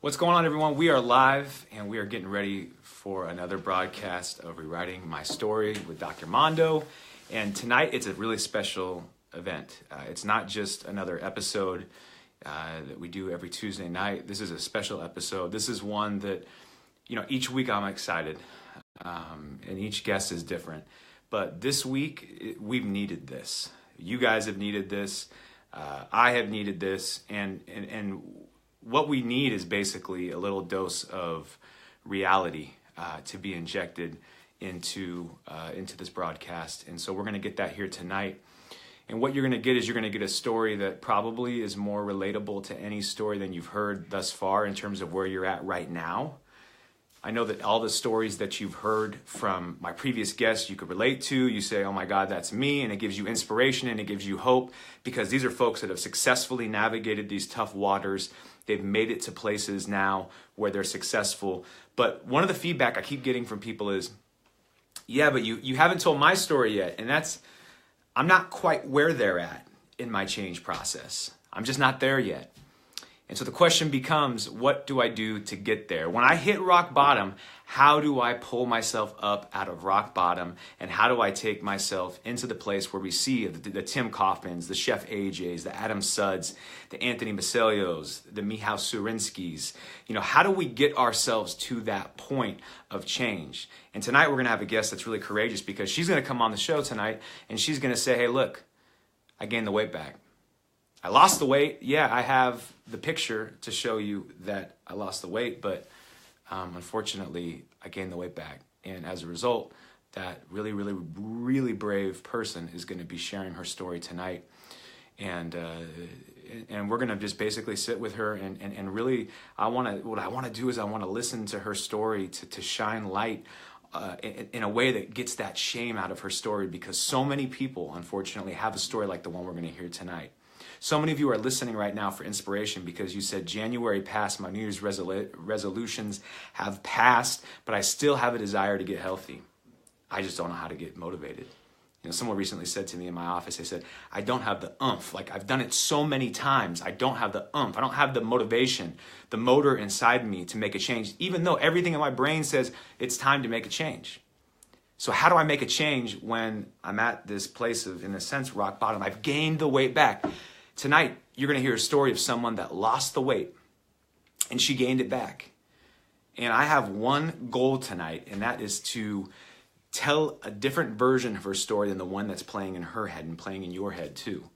What's going on, everyone? We are live and we are getting ready for another broadcast of Rewriting My Story with Dr. Mondo. And tonight it's a really special event. It's not just another episode that we do every Tuesday night. This is a special episode. This is one that, each week I'm excited and each guest is different. But this week we've needed this. You guys have needed this. I have needed this. And what we need is basically a little dose of reality to be injected into this broadcast. And so we're going to get that here tonight. And what you're going to get is you're going to get a story that probably is more relatable to any story than you've heard thus far in terms of where you're at right now. I know that all the stories that you've heard from my previous guests you could relate to. You say, oh my God, that's me. And it gives you inspiration and it gives you hope because these are folks that have successfully navigated these tough waters. They've made it to places now where they're successful. But one of the feedback I keep getting from people is, yeah, but you haven't told my story yet. And I'm not quite where they're at in my change process. I'm just not there yet. And so the question becomes, what do I do to get there? When I hit rock bottom, how do I pull myself up out of rock bottom? And how do I take myself into the place where we see the Tim Kaufmans, the Chef AJs, the Adam Sudds, the Anthony Maselios, the Michał Surinskis? How do we get ourselves to that point of change? And tonight we're going to have a guest that's really courageous because she's going to come on the show tonight and she's going to say, hey, look, I gained the weight back. I lost the weight. Yeah, I have the picture to show you that I lost the weight, but unfortunately, I gained the weight back. And as a result, that really, really, really brave person is going to be sharing her story tonight. And we're going to just basically sit with her and really, what I want to do is I want to listen to her story to shine light in a way that gets that shame out of her story because so many people, unfortunately, have a story like the one we're going to hear tonight. So many of you are listening right now for inspiration because you said January passed, my New Year's resolutions have passed, but I still have a desire to get healthy. I just don't know how to get motivated. Someone recently said to me in my office, they said, I don't have the oomph. Like I've done it so many times. I don't have the oomph. I don't have the motivation, the motor inside me to make a change, even though everything in my brain says it's time to make a change. So how do I make a change when I'm at this place of, in a sense, rock bottom? I've gained the weight back. Tonight, you're going to hear a story of someone that lost the weight and she gained it back. And I have one goal tonight, and that is to tell a different version of her story than the one that's playing in her head and playing in your head too.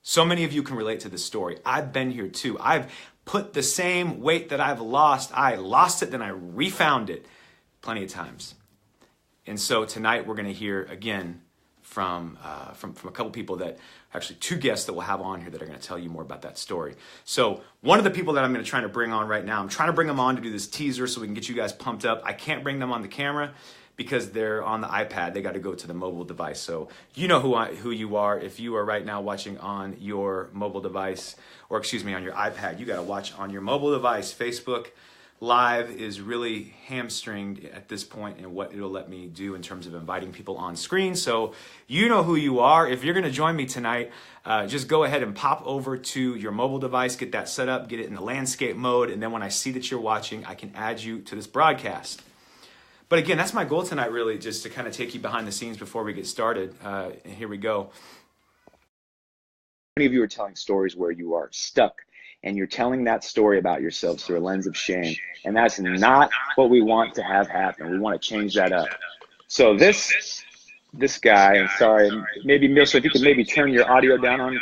So many of you can relate to this story. I've been here too. I've put the same weight that I've lost. I lost it, then I refound it plenty of times. And so tonight we're going to hear again from a couple people that, actually two guests that we'll have on here that are going to tell you more about that story. So one of the people that I'm going to try to bring on right now, I'm trying to bring them on to do this teaser so we can get you guys pumped up. I can't bring them on the camera because they're on the iPad. They got to go to the mobile device. So you know who you are. If you are right now watching on your mobile device, or excuse me, on your iPad, you got to watch on your mobile device. Facebook Live is really hamstringed at this point in what it'll let me do in terms of inviting people on screen. So you know who you are. If you're going to join me tonight, just go ahead and pop over to your mobile device, get that set up, get it in the landscape mode, and then when I see that you're watching, I can add you to this broadcast. But again, that's my goal tonight, really, just to kind of take you behind the scenes before we get started. And here we go. Many of you are telling stories where you are stuck and you're telling that story about yourselves through a lens of shame. And that's not what we want to have happen. We want to change that up. So this guy, I'm sorry, maybe Milsa, if you could maybe turn your audio down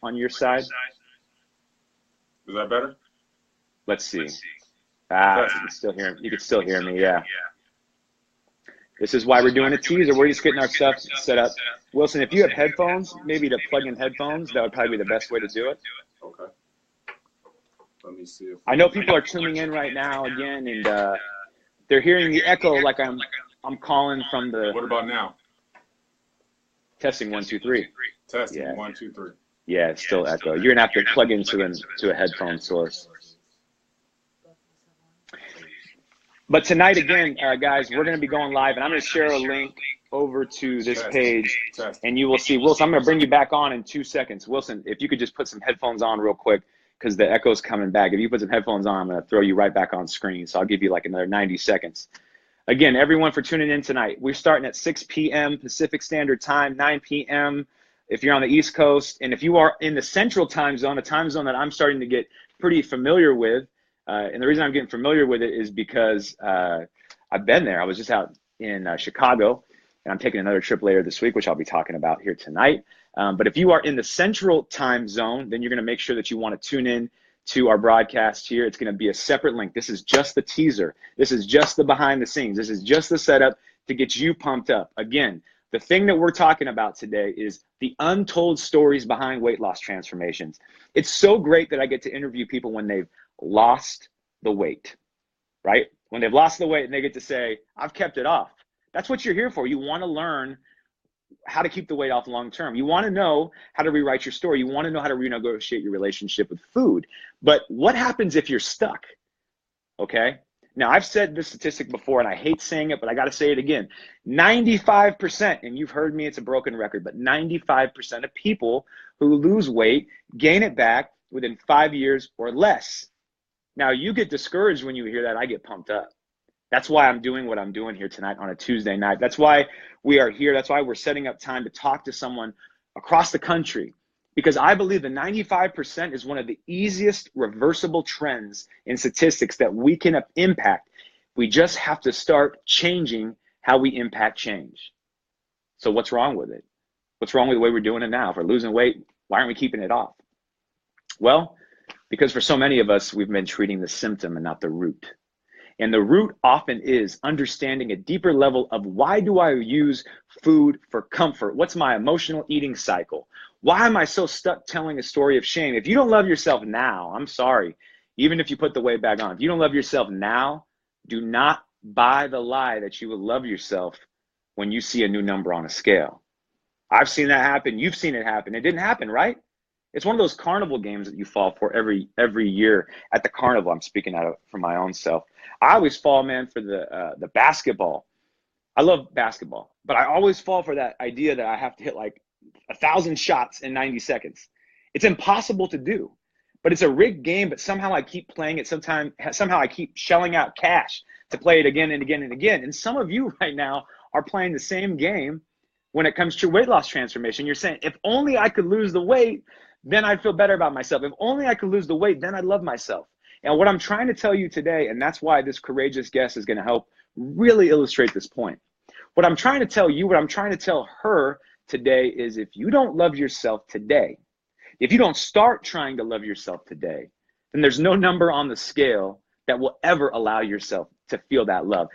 on your side. Is that better? Let's see. You can still hear me, yeah. This is why we're doing a teaser. We're just getting our stuff set up. Wilson, if you have headphones, maybe to plug in headphones, that would probably be the best way to do it. Okay. Let me see. I know people are tuning in right now again, and they're hearing the echo like I'm calling from the. What about now? Testing 1 2 3. Testing yeah. 1 2 3. Yeah, it's still echo. You're gonna have to plug into a headphone source. But tonight again, guys, we're gonna be going live, and I'm gonna share a link over to this page, and you will see Wilson. I'm gonna bring you back on in 2 seconds. Wilson, if you could just put some headphones on real quick. because the echo's coming back. If you put some headphones on, I'm going to throw you right back on screen. So I'll give you like another 90 seconds. Again, everyone for tuning in tonight. We're starting at 6 p.m. Pacific Standard Time, 9 p.m. if you're on the East Coast. And if you are in the Central Time Zone, a time zone that I'm starting to get pretty familiar with, and the reason I'm getting familiar with it is because I've been there. I was just out in Chicago, and I'm taking another trip later this week, which I'll be talking about here tonight. But if you are in the Central Time Zone, then you're going to make sure that you want to tune in to our broadcast here. It's going to be a separate link. This is just the teaser. This is just the behind the scenes. This is just the setup to get you pumped up. Again, the thing that we're talking about today is the untold stories behind weight loss transformations. It's so great that I get to interview people when they've lost the weight, right? When they've lost the weight and they get to say, I've kept it off. That's what you're here for. You want to learn how to keep the weight off long term. You want to know how to rewrite your story. You want to know how to renegotiate your relationship with food. But what happens if you're stuck? Okay. Now, I've said this statistic before, and I hate saying it, but I got to say it again. 95%, and you've heard me, it's a broken record, but 95% of people who lose weight gain it back within 5 years or less. Now, you get discouraged when you hear that. I get pumped up. That's why I'm doing what I'm doing here tonight on a Tuesday night. That's why we are here. That's why we're setting up time to talk to someone across the country, because I believe the 95% is one of the easiest reversible trends in statistics that we can impact. We just have to start changing how we impact change. So what's wrong with it? What's wrong with the way we're doing it now? If we're losing weight, why aren't we keeping it off? Well, because for so many of us, we've been treating the symptom and not the root. And the root often is understanding a deeper level of, why do I use food for comfort? What's my emotional eating cycle? Why am I so stuck telling a story of shame? If you don't love yourself now, I'm sorry, even if you put the weight back on, if you don't love yourself now, do not buy the lie that you will love yourself when you see a new number on a scale. I've seen that happen. You've seen it happen. It didn't happen, right? It's one of those carnival games that you fall for every year at the carnival. I'm speaking out of from my own self. I always fall, man, for the basketball. I love basketball, but I always fall for that idea that I have to hit like 1,000 shots in 90 seconds. It's impossible to do, but it's a rigged game. But somehow I keep playing it. Somehow I keep shelling out cash to play it again and again and again. And some of you right now are playing the same game when it comes to weight loss transformation. You're saying, if only I could lose the weight, then I'd feel better about myself. If only I could lose the weight, then I'd love myself. And what I'm trying to tell you today, and that's why this courageous guest is going to help really illustrate this point. What I'm trying to tell you, what I'm trying to tell her today is, if you don't love yourself today, if you don't start trying to love yourself today, then there's no number on the scale that will ever allow yourself to feel that love.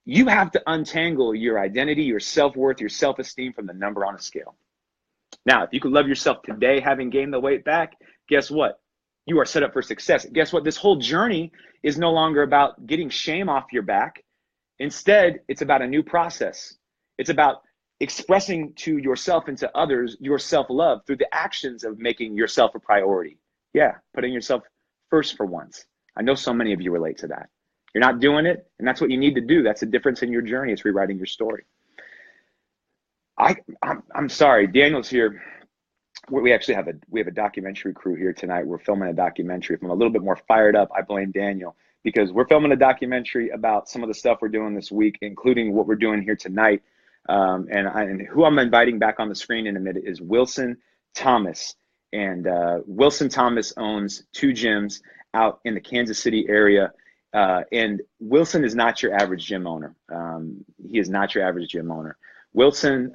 You have to untangle your identity, your self-worth, your self-esteem from the number on a scale. Now, if you could love yourself today, having gained the weight back, guess what? You are set up for success. Guess what? This whole journey is no longer about getting shame off your back. Instead, it's about a new process. It's about expressing to yourself and to others your self-love through the actions of making yourself a priority. Yeah, putting yourself first for once. I know so many of you relate to that. You're not doing it, and that's what you need to do. That's the difference in your journey. It's rewriting your story. I'm sorry, Daniel's here. We actually have a documentary crew here tonight. We're filming a documentary. If I'm a little bit more fired up, I blame Daniel, because we're filming a documentary about some of the stuff we're doing this week, including what we're doing here tonight. And who I'm inviting back on the screen in a minute is Wilson Thomas. And Wilson Thomas owns 2 gyms out in the Kansas City area. And Wilson is not your average gym owner. He is not your average gym owner. Wilson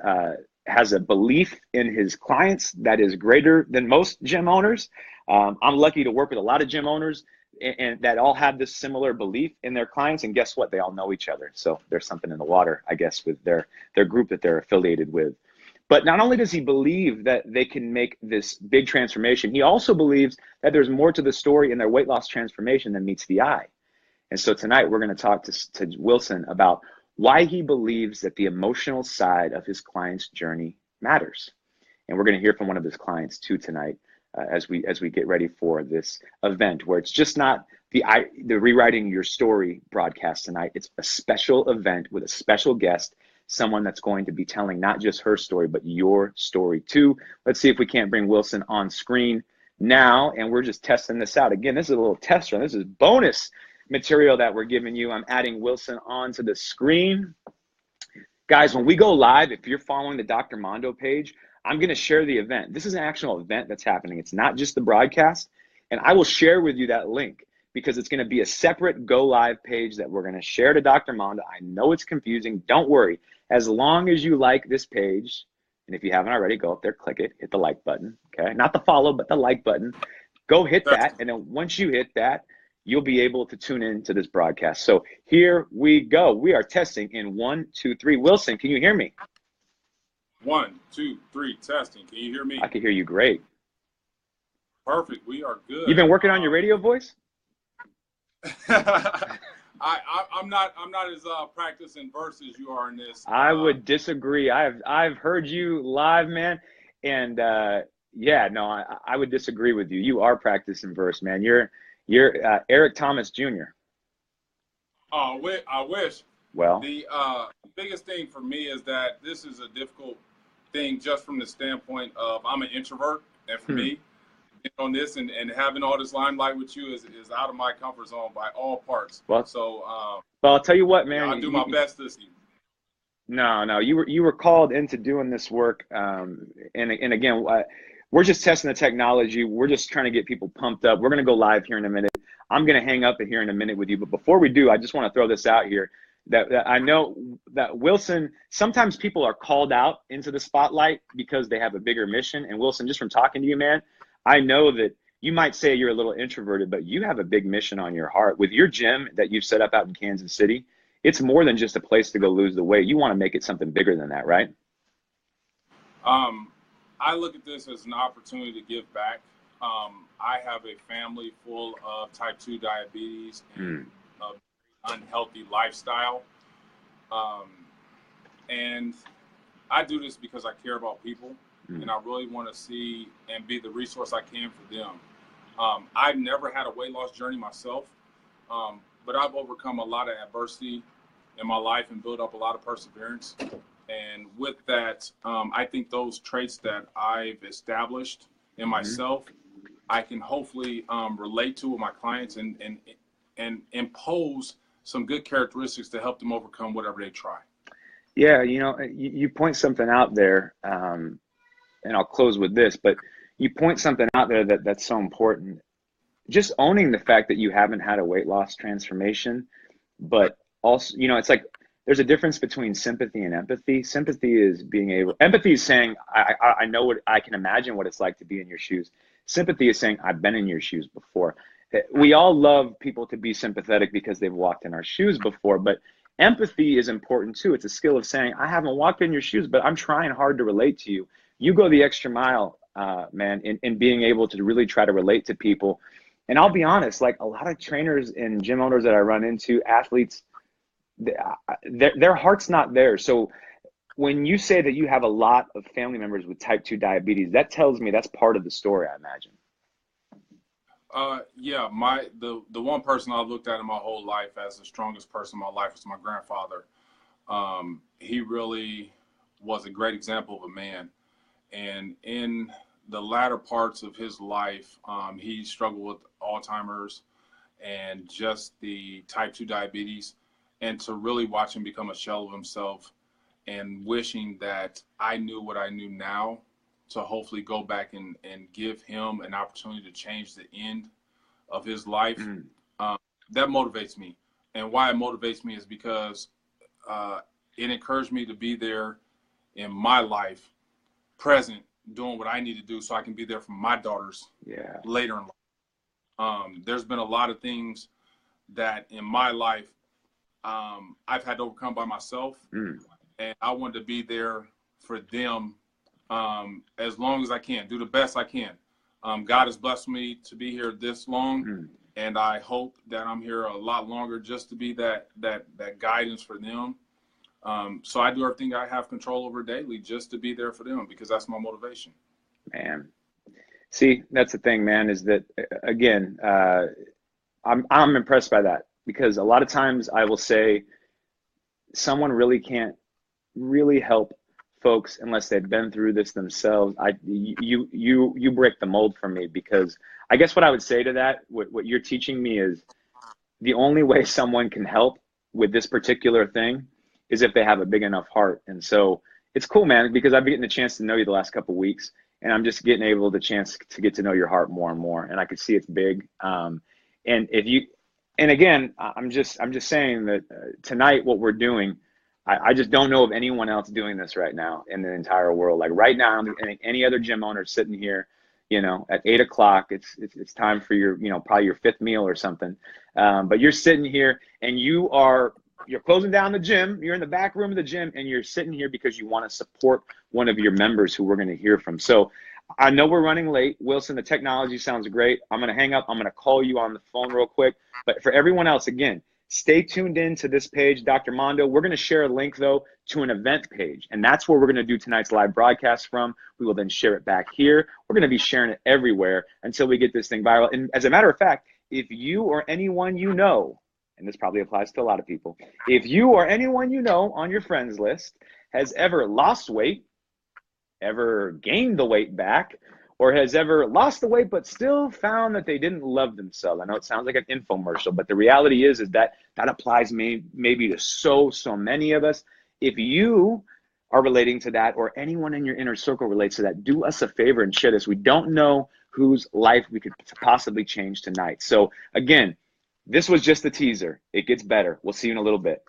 has a belief in his clients that is greater than most gym owners. I'm lucky to work with a lot of gym owners and that all have this similar belief in their clients. And guess what? They all know each other. So there's something in the water, I guess, with their group that they're affiliated with. But not only does he believe that they can make this big transformation, he also believes that there's more to the story in their weight loss transformation than meets the eye. And so tonight we're going to talk to Wilson about why he believes that the emotional side of his client's journey matters. And we're going to hear from one of his clients too tonight as we get ready for this event, where it's just not the Rewriting Your Story broadcast tonight. It's a special event with a special guest, someone that's going to be telling not just her story, but your story too. Let's see if we can't bring Wilson on screen now, and we're just testing this out. Again, this is a little test run. This is bonus material that we're giving you. I'm adding Wilson onto the screen. Guys, when we go live, if you're following the Dr. Mondo page, I'm going to share the event. This is an actual event that's happening. It's not just the broadcast. And I will share with you that link because it's going to be a separate go live page that we're going to share to Dr. Mondo. I know it's confusing. Don't worry. As long as you like this page, and if you haven't already, go up there, click it, hit the like button. Okay. Not the follow, but the like button. Go hit that. And then once you hit that, you'll be able to tune in to this broadcast. So here we go. We are testing in 1, 2, 3. Wilson, can you hear me? 1, 2, 3, testing. Can you hear me? I can hear you great. Perfect. We are good. You've been working on your radio voice? I'm not as practiced in verse as you are in this. I would disagree. I've heard you live, man, and yeah, no, I would disagree with you. You are practicing verse, man. You're Eric Thomas Jr. Oh, I wish. Well, the biggest thing for me is that this is a difficult thing just from the standpoint of I'm an introvert, and for me, on this and having all this limelight with you is out of my comfort zone by all parts. Well, so well, I'll tell you what, man. I'll do my best this evening. No, you were called into doing this work, and again, we're just testing the technology. We're just trying to get people pumped up. We're going to go live here in a minute. I'm going to hang up here in a minute with you, but before we do, I just want to throw this out here. That I know that Wilson, sometimes people are called out into the spotlight because they have a bigger mission. And Wilson, just from talking to you, man, I know that you might say you're a little introverted, but you have a big mission on your heart. With your gym that you've set up out in Kansas City, it's more than just a place to go lose the weight. You want to make it something bigger than that, right? I look at this as an opportunity to give back. I have a family full of type 2 diabetes and unhealthy lifestyle. And I do this because I care about people and I really want to see and be the resource I can for them. I've never had a weight loss journey myself, but I've overcome a lot of adversity in my life and built up a lot of perseverance. And with that, I think those traits that I've established in myself, I can hopefully relate to with my clients and impose some good characteristics to help them overcome whatever they try. Yeah, you point something out there, and I'll close with this, but you point something out there that's so important. Just owning the fact that you haven't had a weight loss transformation, but also, it's like there's a difference between sympathy and empathy. Sympathy is empathy is saying, I know what I can imagine what it's like to be in your shoes. Sympathy is saying, I've been in your shoes before. We all love people to be sympathetic because they've walked in our shoes before, but empathy is important too. It's a skill of saying, I haven't walked in your shoes, but I'm trying hard to relate to you. You go the extra mile, man, in being able to really try to relate to people. And I'll be honest, like a lot of trainers and gym owners that I run into, athletes, their heart's not there. So when you say that you have a lot of family members with type 2 diabetes, that tells me that's part of the story, I imagine. Yeah, the one person I looked at in my whole life as the strongest person in my life was my grandfather. He really was a great example of a man. And in the latter parts of his life, he struggled with Alzheimer's and just the type 2 diabetes. And to really watch him become a shell of himself and wishing that I knew what I knew now to hopefully go back and give him an opportunity to change the end of his life, that motivates me. And why it motivates me is because it encouraged me to be there in my life, present, doing what I need to do so I can be there for my daughters later in life. There's been a lot of things that in my life I've had to overcome by myself, and I wanted to be there for them as long as I can, do the best I can. God has blessed me to be here this long, and I hope that I'm here a lot longer just to be that guidance for them. So I do everything I have control over daily just to be there for them because that's my motivation. Man, see, that's the thing, man, is that, again, I'm impressed by that because a lot of times I will say someone really can't really help folks unless they've been through this themselves. You break the mold for me, because I guess what I would say to that, what you're teaching me is the only way someone can help with this particular thing is if they have a big enough heart. And so it's cool, man, because I've been getting the chance to know you the last couple of weeks, and I'm just getting able the chance to get to know your heart more and more. And I can see it's big. And if you, and again, I'm just saying that tonight, what we're doing, I just don't know of anyone else doing this right now in the entire world. Like right now, I think any other gym owner sitting here, you know, at 8 o'clock, it's time for your, you know, probably your 5th meal or something. But you're sitting here and you're closing down the gym. You're in the back room of the gym and you're sitting here because you want to support one of your members who we're going to hear from. So I know we're running late. Wilson, the technology sounds great. I'm going to hang up. I'm going to call you on the phone real quick. But for everyone else, again, stay tuned in to this page, Dr. Mondo. We're going to share a link, though, to an event page. And that's where we're going to do tonight's live broadcast from. We will then share it back here. We're going to be sharing it everywhere until we get this thing viral. And as a matter of fact, if you or anyone you know, and this probably applies to a lot of people, if you or anyone you know on your friends list has ever lost weight, ever gained the weight back, or has ever lost the weight but still found that they didn't love themselves. I know it sounds like an infomercial, but the reality is that applies maybe to so many of us. If you are relating to that, or anyone in your inner circle relates to that, do us a favor and share this. We don't know whose life we could possibly change tonight. So again, this was just the teaser. It gets better. We'll see you in a little bit.